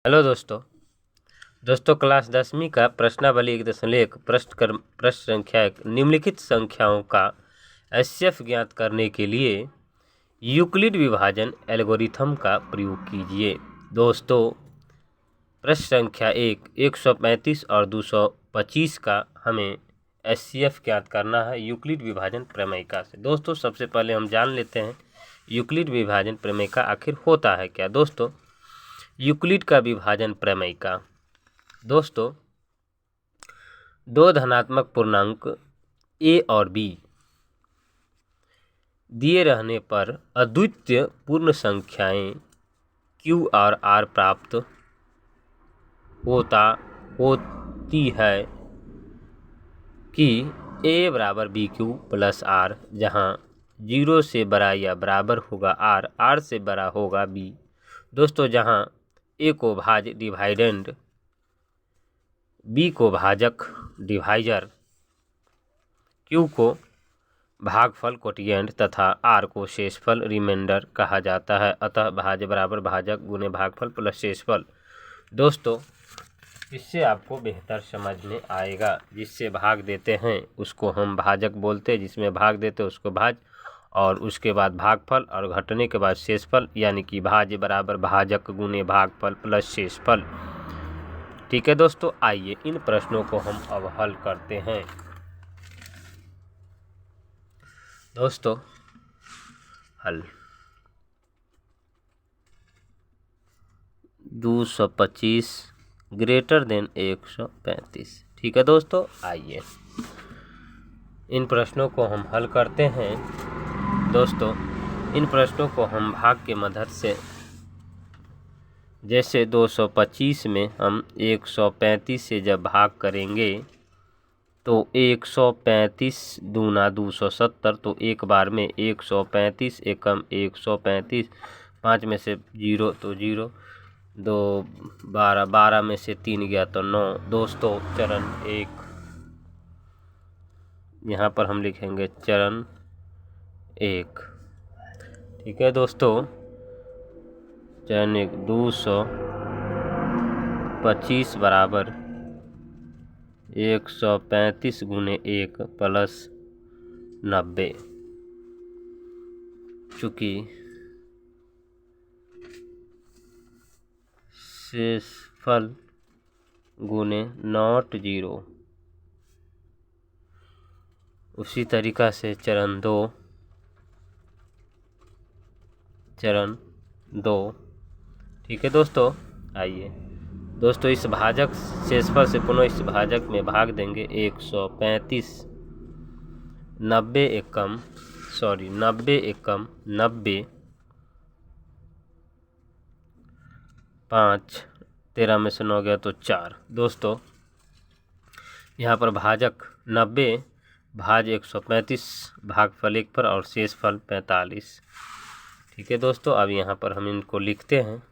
Hello दोस्तों class 10वीं का प्रश्नावली 1.1 प्रश्न संख्या 1 निम्नलिखित संख्याओं का एचसीएफ ज्ञात करने के लिए यूक्लिड विभाजन एल्गोरिथम का प्रयोग कीजिए। दोस्तों प्रश्न संख्या 135 और 225 का हमें एचसीएफ ज्ञात करना है यूक्लिड विभाजन प्रमेय से। दोस्तों सबसे पहले हम जान लेते हैं यूक्लिड विभाजन प्रमेय का आखिर होता है क्या। दोस्तों यूक्लिड का विभाजन प्रमेय का दोस्तों दो धनात्मक पूर्णांक a और b दिए रहने पर अद्वितीय पूर्ण संख्याएं q और r प्राप्त होती है कि a बराबर bq प्लस r, जहां 0 से बड़ा या बराबर होगा r से बड़ा होगा b। दोस्तों जहां a को भाज्य डिवाइडेंड, b को भाजक डिवाइजर, q को भागफल कोटिएंट तथा r को शेषफल रिमाइंडर कहा जाता है। अतः भाज्य बराबर भाजक गुने भागफल प्लस शेषफल। दोस्तों इससे आपको बेहतर समझ में आएगा। जिससे भाग देते हैं उसको हम भाजक बोलते हैं, जिसमें भाग देते हैं उसको भाज्य, और उसके बाद भागफल और घटने के बाद शेषफल, यानी कि भाज्य बराबर भाजक गुने भागफल प्लस शेषफल। ठीक है दोस्तों, आइए इन प्रश्नों को हम अब हल करते हैं। दोस्तों हल 225 ग्रेटर देन 135। ठीक है दोस्तों, आइए इन प्रश्नों को हम हल करते हैं। दोस्तों इन प्रश्नों को हम भाग के मदद से, जैसे 225 में हम 135 से जब भाग करेंगे तो 135 दूना 270, तो एक बार में 135 एकम 135, 5 में से 0 तो 0, 2 12, 12 में से 3 गया तो 9। दोस्तों चरण 1 यहाँ पर हम लिखेंगे चरण 1। ठीक है दोस्तों, चरण 1 225 बराबर 135 गुने 1 प्लस 90, चूँकि शेषफल गुने नॉट 0। उसी तरीका से चरण 2। ठीक है दोस्तों, आइए दोस्तों इस भाजक शेषफल से पुनः इस भाजक में भाग देंगे। 135 90 एकम 90 5, 13 में से 9 गया तो 4। दोस्तों यहाँ पर भाजक 90 भाज 135 भागफल 1 पर और शेषफल 45। ठीक है दोस्तों, अब यहाँ पर हम इनको लिखते हैं।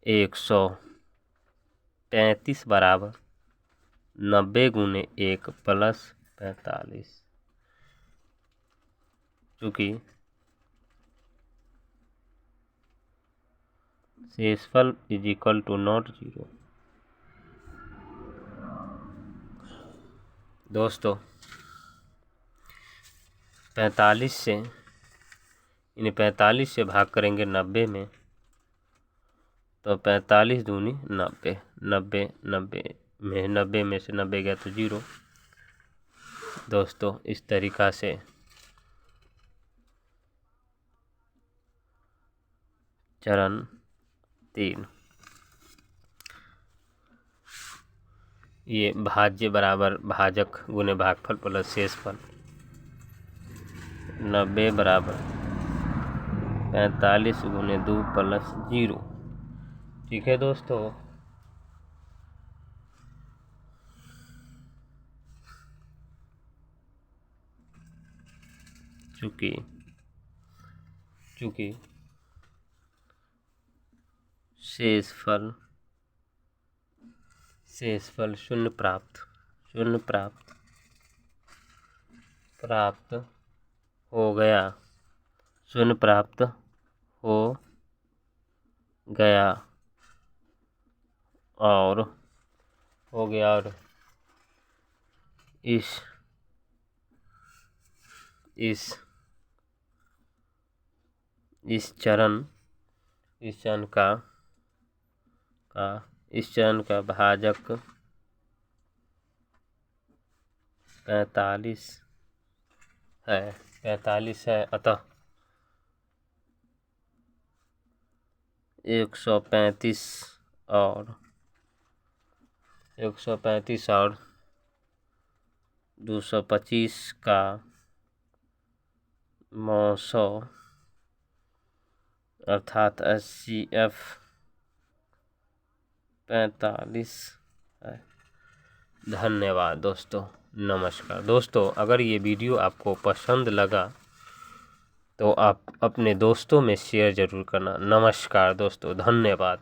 135 बराबर 90 गुने 1 प्लस 45, चूँकि शेषफल इज इक्वल टू नॉट 0। दोस्तों 45 से इन 45 से भाग करेंगे 90 में, तो 45 दूनी 90, 90 में से 90 गया तो 0। दोस्तों इस तरीका से चरण 3, ये भाज्य बराबर भाजक गुने भागफल प्लस शेषफल। 90 बराबर 45 गुने 2 प्लस 0। ठीक है दोस्तों, चूँकि शेषफल शून्य प्राप्त हो गया, शून्य प्राप्त हो गया और हो गया। और इस चरण का भाजक 45 है। अतः 135 और 225 का मौसो अर्थात HCF 45 है। धन्यवाद दोस्तों, नमस्कार। दोस्तों अगर ये वीडियो आपको पसंद लगा तो आप अपने दोस्तों में शेयर ज़रूर करना। नमस्कार दोस्तों, धन्यवाद।